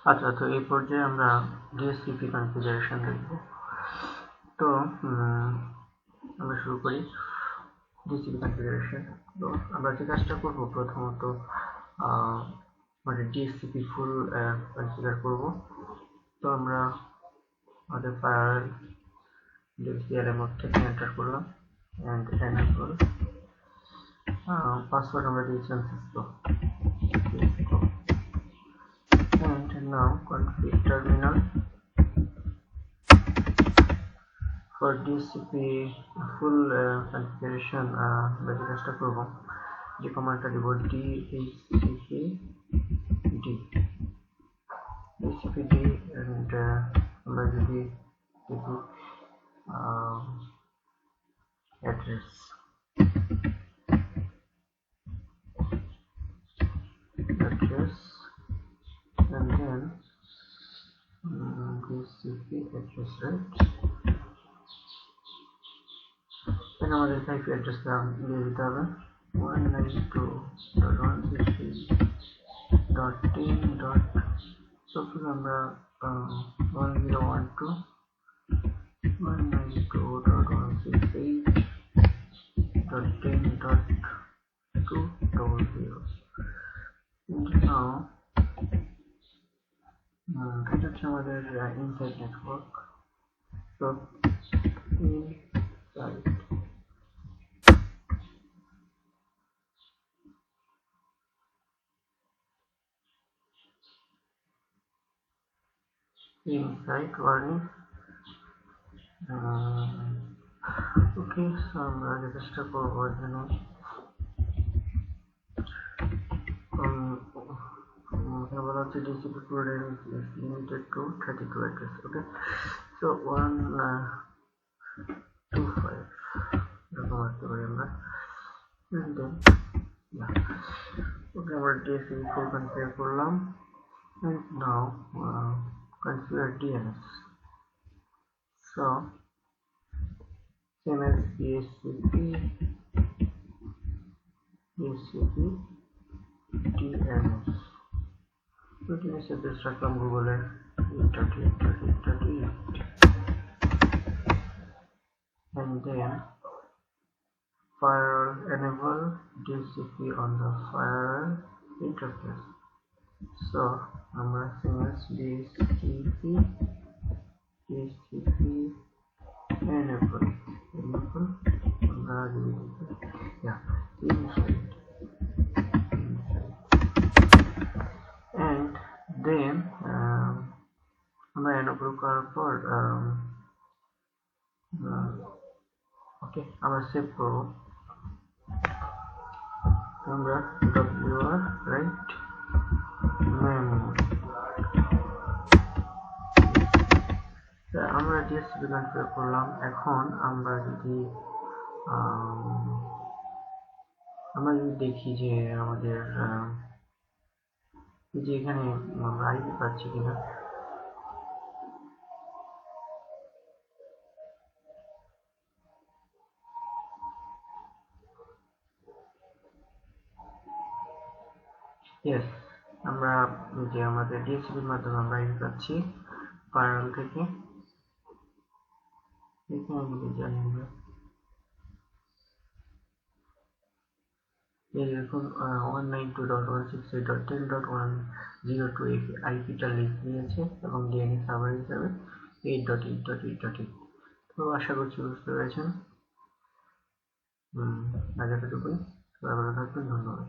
আচ্ছা, তো এই পর্যায়ে আমরা ডিএসসিপি কনফিগারেশন দেখব। তো আমরা শুরু করি ডিএসসিপি কনফিগারেশন। তো আমরা যে কাজটা করব, প্রথমত আমাদের ডিএসসিপি ফুল কনফিগার করব। তো আমরা আমাদের ফায়ারওয়াল ডিএসসিএলএম মোড থেকে এন্টার করলাম এন্ড এনেবল পাসওয়ার্ড আমরা দিয়েছিলাম Cisco and now config terminal for DHCP full configuration আমরা যে কাজটা করব, যে কমান্ডটা দিব DHCP D and আমরা যদি দেখি address and then DHCP address, right? then আমাদের IP address দিয়ে দিতে হবে 192.168.10. suppose আমরা 10.192.168.10.200. now এটা হচ্ছে আমাদের ইনসাইড নেটওয়ার্ক। তো inside warning. Okay, so আমরা যে চেষ্টা করবো এখানে বলা হচ্ছে DHCP program is limited to 32 address. Okay, so 125 এরকম আসতে পারি আমরা, and then okay, আমরা DHCP full configure করলাম and now configure DNS. so same as DHCP DNS. so DNS address রাখলাম গুগলের 8.8.8.8 and then firewall enable DHCP on the firewall interface. so আমরা same as DHCP enable আমরা inside and then আমরা enable করার পর ওকে আমরা save করব। আমরা wr right memory আমরা DHCP কনফিগার করলাম। এখন আমরা যদি দেখি যে আমাদের যে এখানে আমরা আইপি পাচ্ছি কিনা। yes, আমরা যে আমাদের ডিএসসিপির মাধ্যমে আমরা আইপি পাচ্ছি ফায়ারওয়াল থেকে। এখানে যদি যাই আমরা এই দেখুন 192.168.10.102 আইপিটা লিঙ্ক নিয়েছে এবং ডিএনএস সার্ভার হিসাবে 8.8.8.8। তো আশা করছি বুঝতে পেরেছেন। আজ এতটুকুই, ভালো থাকবেন, ধন্যবাদ।